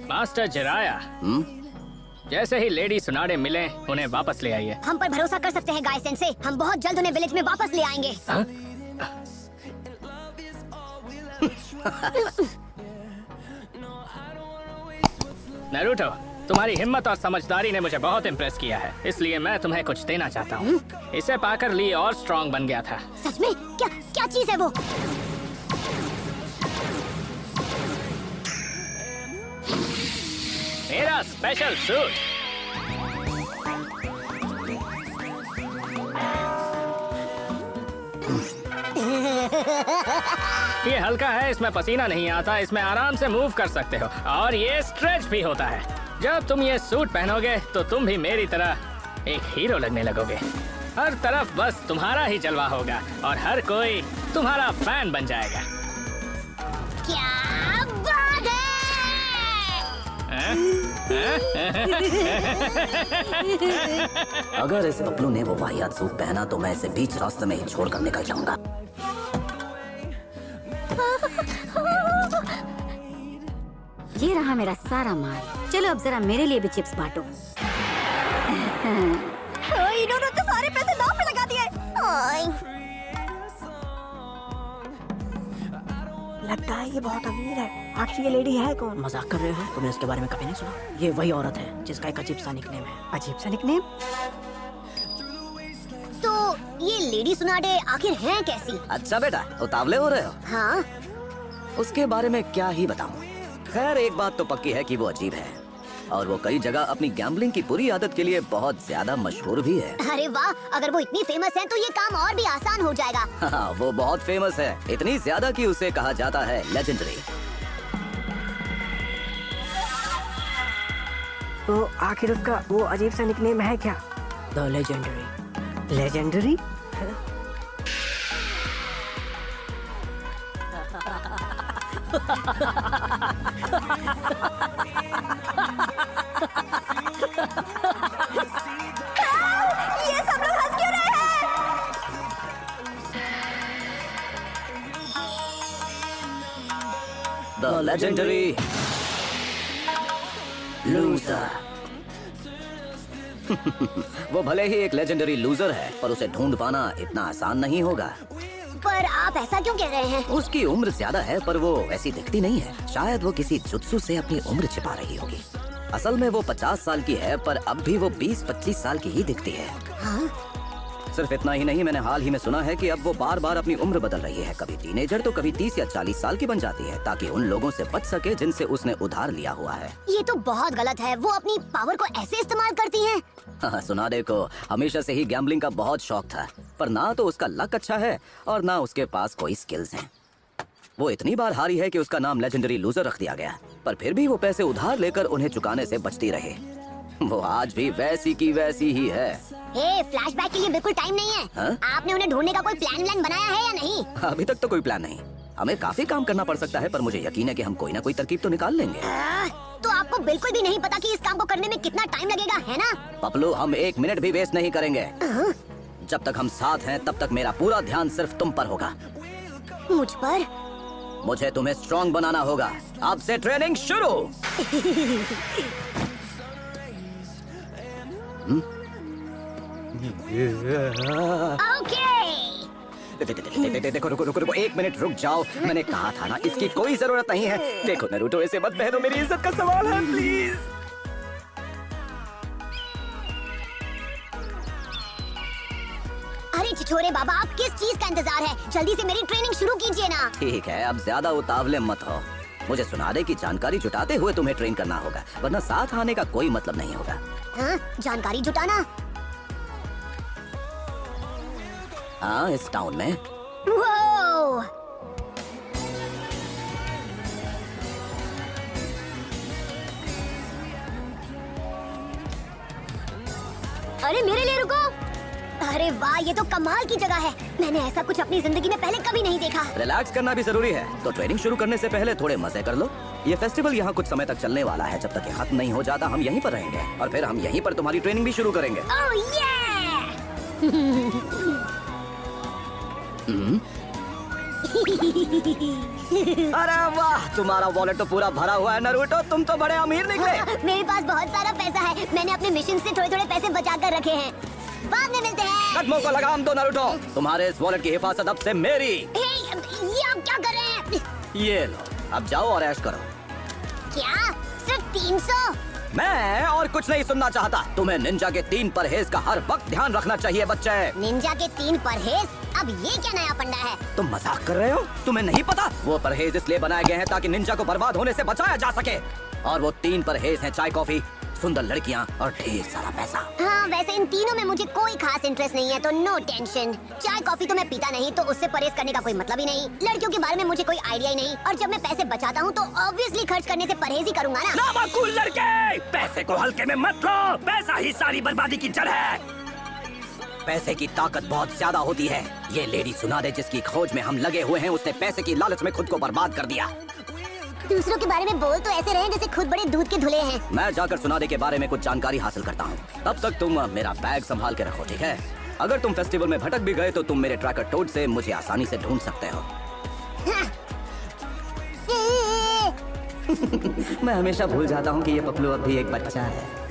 Master Jiraiya, जैसे ही lady सुनाडे मिले उन्हें वापस ले आइए। हम पर भरोसा कर सकते हैं गाय सेंसे, हम बहुत जल्द उन्हें विलेज में वापस ले आएंगे। नारुतो, तुम्हारी हिम्मत और समझदारी ने मुझे बहुत इम्प्रेस किया है, इसलिए मैं तुम्हें कुछ देना चाहता हूँ। इसे पाकर ली और स्ट्रॉन्ग बन गया था। सच में? क्या क्या चीज है वो? मेरा स्पेशल सूट। ये हल्का है, इसमें पसीना नहीं आता, इसमें आराम से मूव कर सकते हो और ये स्ट्रेच भी होता है। जब तुम ये सूट पहनोगे तो तुम भी मेरी तरह एक हीरो लगने लगोगे। हर तरफ बस तुम्हारा ही जलवा होगा और हर कोई तुम्हारा फैन बन जाएगा। क्या बात है? अगर इस बबलू ने वो वाहियात सूट पहना तो मैं इसे बीच रास्ते में ही छोड़कर निकल जाऊंगा। ये रहा मेरा सारा माल। चलो अब जरा मेरे लिए भी चिप्स बांटो। इन्होंने तो सारे पैसे दांव पे लगा दिए। लगता है ये बहुत अमीर है। आखिर ये लेडी है कौन? मजाक कर रहे हो? तुमने इसके बारे में कभी नहीं सुना? ये वही औरत है जिसका एक अजीब सा निकनेम है। अजीब सा निकनेम? तो ये लेडी सुनाडे आखिर हैं कैसी? अच्छा बेटा, उतावले हो रहे हो? हाँ, उसके बारे में क्या ही बताऊं। खैर एक बात तो पक्की है कि वो अजीब है और वो कई जगह अपनी गैम्बलिंग की बुरी आदत के लिए बहुत ज्यादा मशहूर भी है। अरे वाह, अगर वो इतनी फेमस है तो ये काम और भी आसान हो जाएगा। हाँ, वो बहुत फेमस है, इतनी ज्यादा कि उसे कहा जाता है लेजेंडरी। तो आखिर उसका वो अजीब सा निकनेम है क्या? The legendary. लेजेंडरी? ये सब लोग हंस क्यों रहे हैं? The legendary loser. वो भले ही एक लेजेंडरी लूजर है, पर उसे ढूंढ पाना इतना आसान नहीं होगा। पर आप ऐसा क्यों कह रहे हैं? उसकी उम्र ज्यादा है पर वो ऐसी दिखती नहीं है। शायद वो किसी जुत्सु से अपनी उम्र छिपा रही होगी। असल में वो 50 साल की है पर अब भी वो 20-25 साल की ही दिखती है। हाँ? सिर्फ इतना ही नहीं, मैंने हाल ही में सुना है कि अब वो बार बार अपनी उम्र बदल रही है। कभी टीनेजर तो कभी 30 या 40 साल की बन जाती है ताकि उन लोगों से बच सके जिनसे उसने उधार लिया हुआ है। ये तो बहुत गलत है। वो अपनी पावर को ऐसे इस्तेमाल करती हैं। हाँ, सुनाडे को हमेशा से ही गैम्बलिंग का बहुत शौक था, पर ना तो उसका लक अच्छा है और ना उसके पास कोई स्किल्स हैं। वो इतनी बार हारी है कि उसका नाम लेजेंडरी लूजर रख दिया गया, पर फिर भी वो पैसे उधार लेकर उन्हें चुकाने से बचती रही। वो आज भी वैसी की वैसी ही है। फ्लैशबैक के लिए बिल्कुल टाइम नहीं है। हाँ? आपने उन्हें ढूंढने का कोई प्लान बनाया है या नहीं? अभी तक तो कोई प्लान नहीं। हमें काफी काम करना पड़ सकता है, पर मुझे यकीन है कि हम कोई ना कोई तरकीब तो निकाल लेंगे। तो आपको बिल्कुल भी नहीं पता कि इस काम को करने में कितना टाइम लगेगा, है ना? पपलू, हम 1 मिनट भी वेस्ट नहीं करेंगे। जब तक हम साथ हैं तब तक मेरा पूरा ध्यान सिर्फ तुम पर होगा। मुझ पर? मुझे तुम्हें स्ट्रॉन्ग बनाना होगा। अब से ट्रेनिंग शुरू। ओके। देखो रुको रुको रुको, 1 मिनट रुक जाओ। मैंने कहा था ना, इसकी कोई जरूरत नहीं है। देखो नारुतो, इसे मत पहनो, मेरी इज्जत का सवाल है, प्लीज। अरे छिछोरे बाबा, आप किस चीज का इंतजार है? जल्दी से मेरी ट्रेनिंग शुरू कीजिए ना। ठीक है, अब ज्यादा उतावले मत हो। मुझे सुनाडे की जानकारी जुटाते हुए तुम्हें ट्रेन करना होगा, वरना साथ आने का कोई मतलब नहीं होगा। हाँ? जानकारी जुटाना? हाँ, इस टाउन में। वो अरे मेरे लिए रुको। अरे वाह, ये तो कमाल की जगह है। मैंने ऐसा कुछ अपनी जिंदगी में पहले कभी नहीं देखा। रिलैक्स करना भी जरूरी है, तो ट्रेनिंग शुरू करने से पहले थोड़े मजे कर लो। ये फेस्टिवल यहाँ कुछ समय तक चलने वाला है। जब तक ये खत्म नहीं हो जाता हम यहीं पर रहेंगे और फिर हम यहीं पर तुम्हारी ट्रेनिंग भी शुरू करेंगे। ओह ये! अरे वाह, तुम्हारा वॉलेट तो पूरा भरा हुआ है नारुतो, तुम तो बड़े अमीर निकले। मेरे पास बहुत सारा पैसा है, मैंने अपने मिशन से थोड़े थोड़े पैसे बचा कर रखे हैं। बाद में मिलते हैं। कदमों को लगाम दो नारुतो, तुम्हारे इस वॉलेट की हिफाजत अब से मेरी। ये आप क्या कर रहे हैं? ये लो, अब जाओ और ऐश करो। क्या सिर्फ 300? मैं और कुछ नहीं सुनना चाहता। तुम्हें निंजा के 3 परहेज का हर वक्त ध्यान रखना चाहिए बच्चे। निंजा के 3 परहेज? अब ये क्या नया फंडा है? तुम मजाक कर रहे हो? तुम्हें नहीं पता? वो परहेज इसलिए बनाए गए हैं ताकि निंजा को बर्बाद होने से बचाया जा सके। और वो 3 परहेज हैं चाय, कॉफी, सुंदर लड़कियाँ और ढेर सारा पैसा। हाँ, वैसे इन तीनों में मुझे कोई खास इंटरेस्ट नहीं है, तो नो टेंशन। चाय कॉफी तो मैं पीता नहीं, तो उससे परहेज करने का कोई मतलब ही नहीं। लड़कियों के बारे में मुझे कोई आइडिया ही नहीं, और जब मैं पैसे बचाता हूँ तो ऑब्वियसली खर्च करने से परहेज ही करूंगा ना। नामाकूल लड़के, पैसे को हल्के में मत लो। पैसा ही सारी बर्बादी की जड़ है। पैसे की ताकत बहुत ज्यादा होती है। ये लेडी सुना दे जिसकी खोज में हम लगे हुए हैं, उसने पैसे की लालच में खुद को बर्बाद कर दिया। दूसरों के बारे में बोल तो ऐसे रहे जैसे खुद बड़े दूध के धुले हैं। मैं जाकर सुनादे के बारे में कुछ जानकारी हासिल करता हूँ। तब तक तुम मेरा बैग संभाल के रखो, ठीक है? अगर तुम फेस्टिवल में भटक भी गए तो तुम मेरे ट्रैकर टोड से मुझे आसानी से ढूंढ सकते हो। मैं हमेशा भूल जाता हूँ कि ये पपलू अब भी एक बच्चा है।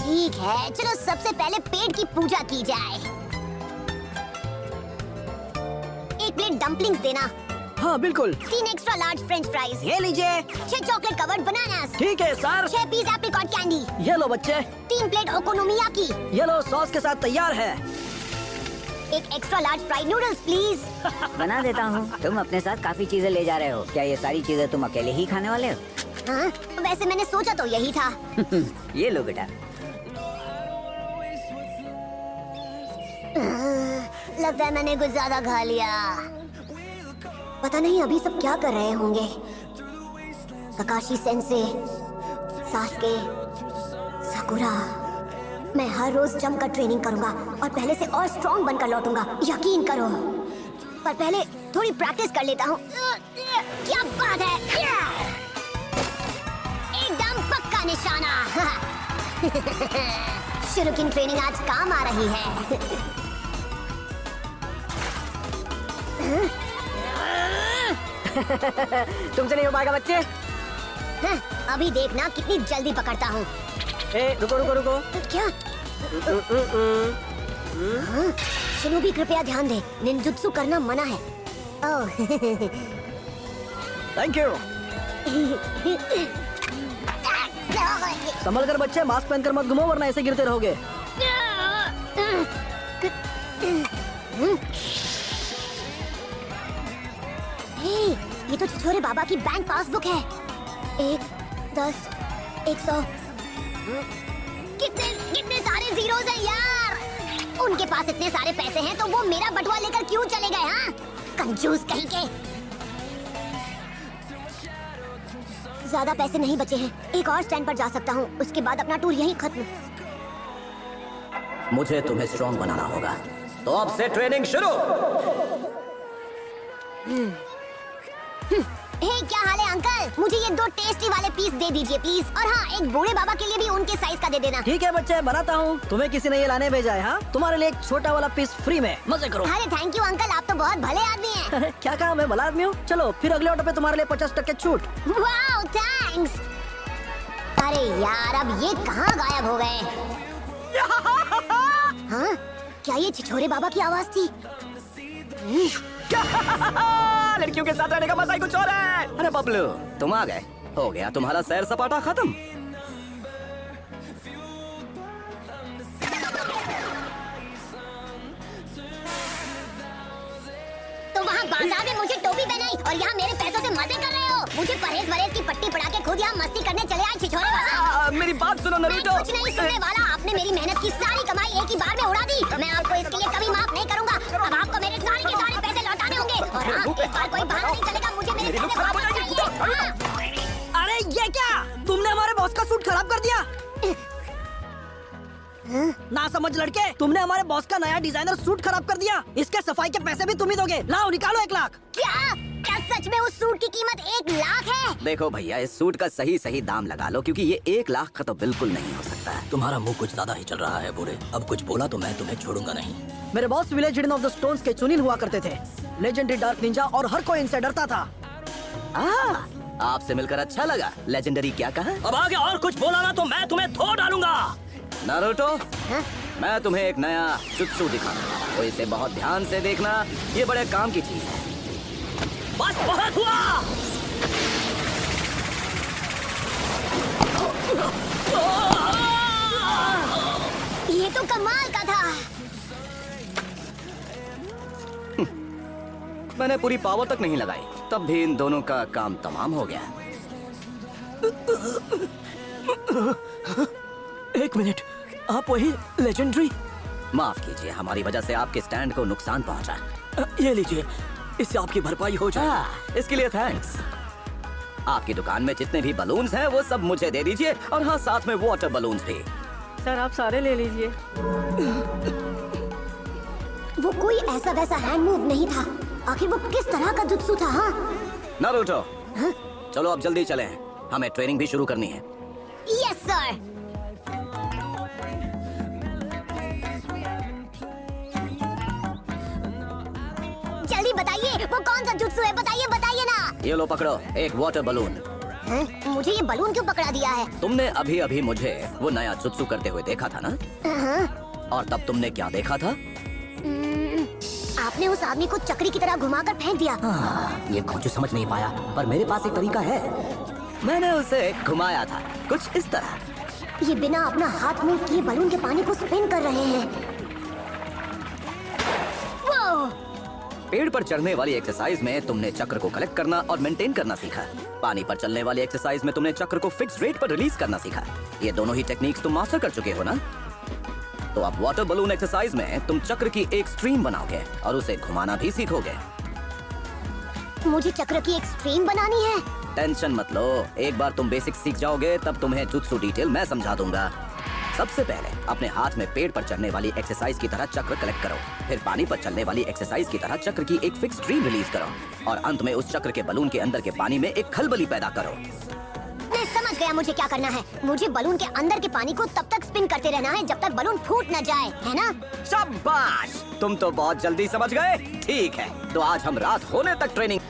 ठीक है, चलो सबसे पहले पेट की पूजा की जाए। 1 प्लेट डम्पलिंग्स देना। हाँ बिल्कुल। 3 एक्स्ट्रा लार्ज फ्रेंच फ्राइज। ये लीजिए। 6 चॉकलेट कवर्ड बनानास। ठीक है सर। 6 piece apricot candy. ये लो बच्चे। 3 प्लेट ओकोनोमियाकी। ये लो, सॉस के साथ तैयार है। 1 extra large fried noodles please. बना देता हूँ। तुम अपने साथ काफी चीजें ले जा रहे हो, क्या ये सारी चीजें तुम अकेले ही खाने वाले हो? हाँ, वैसे मैंने सोचा तो यही था। ये लो बेटा। लगता है मैंने कुछ ज्यादा खा लिया। पता नहीं अभी सब क्या कर रहे होंगे। Kakashi sensei, Sasuke, Sakura. मैं हर रोज जमकर ट्रेनिंग करूंगा और पहले से और स्ट्रॉन्ग बनकर लौटूंगा, यकीन करो। पर पहले थोड़ी प्रैक्टिस कर लेता हूँ। क्या बात है, एकदम पक्का निशाना। शुरुकिन ट्रेनिंग आज काम आ रही है। तुमसे नहीं हो पाएगा बच्चे। अभी देखना कितनी जल्दी पकड़ता हूँ। रुको रुको रुको। क्या? हाँ, शिनोबी कृपया ध्यान दे, निंजुत्सु करना मना है। ओह। Thank you. संभल कर बच्चे, मास्क पहनकर मत घूमो वरना ऐसे गिरते रहोगे। ये तो छिछोरे बाबा की बैंक पासबुक है। 1, 10, 100। कितने सारे जीरोस हैं यार। उनके पास इतने सारे पैसे हैं तो वो मेरा बटुआ लेकर क्यों चले गए? हाँ, कंजूस कहीं के। ज्यादा पैसे नहीं बचे हैं, एक और स्टैंड पर जा सकता हूँ, उसके बाद अपना टूर यहीं खत्म। मुझे तुम्हें स्ट्रॉन्ग बनाना होगा, तो अब से ट्रेनिंग शुरू। क्या हाल है अंकल? मुझे ये 2 टेस्टी वाले पीस दे दीजिए प्लीज। और हाँ, एक बूढ़े बाबा के लिए भी उनके साइज का दे देना। ठीक है बच्चे, बनाता हूँ। तुम्हें किसी ने ये लाने भेजा है? हाँ, तुम्हारे लिए एक छोटा वाला पीस फ्री में, मजे करो। अरे थैंक यू अंकल, आप तो बहुत भले आदमी हैं। क्या कहा, मैं भला आदमी हूँ? चलो फिर अगले ऑर्डर पे तुम्हारे लिए 50% छूट। Wow thanks. अरे यार, अब ये कहाँ गायब हो गए? हाँ, क्या ये छिछोरे बाबा की आवाज थी? लड़कियों के साथ रहने का मजा ही कुछ और है। अरे बबलू, तुम आ गए। हो गया तुम्हारा सैर सपाटा खत्म। तो वहाँ बाजार में मुझे टोपी पहनाई और यहाँ मेरे पैसों से मजे कर रहे हो। मुझे परहेज की पट्टी पड़ा के खुद यहाँ मस्ती करने चले आए छिछोरे बाबा। मेरी बात सुनो नरूटो। कुछ नहीं सुनने वाला। आपने मेरी मेहनत की सारी कमाई एक ही बार में उड़ा दी। मैं आपको इसके लिए कभी माफ नहीं करूंगा। अब आपको मेरे सारे के सारे पैसे लौटाने होंगे। और हाँ, इस बार कोई बहाना नहीं चलेगा, मुझे मेरे पैसे वापस चाहिए। अरे ये क्या, तुमने हमारे बॉस का सूट खराब कर दिया। ना समझ लड़के, तुमने हमारे बॉस का नया डिजाइनर सूट खराब कर दिया। इसके सफाई के पैसे भी तुम ही दोगे। लाओ निकालो 1 लाख। क्या सच में उस सूट की कीमत 1 लाख है? देखो भैया, इस सूट का सही दाम लगा लो, क्योंकि ये 1 लाख का तो बिल्कुल नहीं हो सकता। सकता है। तुम्हारा मुंह कुछ ज्यादा ही चल रहा है बूढ़े। अब कुछ बोला तो मैं तुम्हें छोड़ूंगा नहीं। मेरे boss village hidden of the stones के चुनिल हुआ करते थे, लेजेंडरी डार्क निंजा, और हर कोई इनसे डरता था। आपसे मिलकर अच्छा लगा। लेजेंडरी क्या कहा? अब आगे और कुछ बोला ना तो मैं तुम्हें धो डालूंगा। नारुतो, मैं तुम्हें एक नया जुत्सु दिखाऊंगा, तो इसे बहुत ध्यान से देखना। ये बड़े काम की चीज है। बस बहुत हुआ। ये तो कमाल का था। मैंने पूरी पावर तक नहीं लगाई, तब भी इन दोनों का काम तमाम हो गया। एक मिनट, आप वही लेजेंडरी? माफ कीजिए, हमारी वजह से आपके स्टैंड को नुकसान पहुंचा। ये लीजिए, इससे आपकी भरपाई हो जाए। इसके लिए थैंक्स। आपकी दुकान में जितने भी बलून्स हैं वो सब मुझे दे दीजिए, और हाँ, साथ में वाटर बलून्स भी। सर आप सारे ले लीजिए। वो कोई ऐसा वैसा हैंड मूव नहीं था। आखिर वो किस तरह का जुत्सु था? हाँ नारुतो, चलो अब जल्दी चलें, हमें ट्रेनिंग भी शुरू करनी है। Yes sir. जल्दी बताइए, वो कौन सा जुत्सु है? बताइए बताइए ना। ये लो पकड़ो, एक वाटर बलून। मुझे ये बलून क्यों पकड़ा दिया है? तुमने अभी अभी मुझे वो नया जुत्सु करते हुए देखा था ना? और तब तुमने क्या देखा था? आपने उस आदमी को चक्री की तरह घुमाकर फेंक दिया। ये कौन समझ नहीं पाया, पर मेरे पास एक तरीका है। मैंने उसे घुमाया था कुछ इस तरह। ये बिना अपना हाथ मूव किए बलून के पानी को स्पिन कर रहे हैं। वो पेड़ पर चढ़ने वाली एक्सरसाइज में तुमने चक्र को कलेक्ट करना और मेंटेन करना सीखा। पानी पर चलने वाली एक्सरसाइज में तुमने चक्र को फिक्स रेट पर रिलीज करना सीखा। ये दोनों ही टेक्निक्स तुम मास्टर कर चुके हो ना? तो अब वाटर बलून एक्सरसाइज में तुम चक्र की एक स्ट्रीम बनाओगे और उसे घुमाना भी सीखोगे। मुझे चक्र की एक स्ट्रीम बनानी है। टेंशन मत लो, एक बार तुम बेसिक सीख जाओगे तब तुम्हें जुत्सु डिटेल मैं समझा दूंगा। सबसे पहले अपने हाथ में पेड़ पर चढ़ने वाली एक्सरसाइज की तरह चक्र कलेक्ट करो, फिर पानी पर चलने वाली एक्सरसाइज की तरह चक्र की एक फिक्स स्ट्रीम रिलीज करो, और अंत में उस चक्र के बलून के अंदर के पानी में एक खलबली पैदा करो। मैं समझ गया मुझे क्या करना है। मुझे बलून के अंदर के पानी को तब तक स्पिन करते रहना है जब तक बलून फूट न जाए, है ना? शाबाश, तुम तो बहुत जल्दी समझ गए। ठीक है, तो आज हम रात होने तक ट्रेनिंग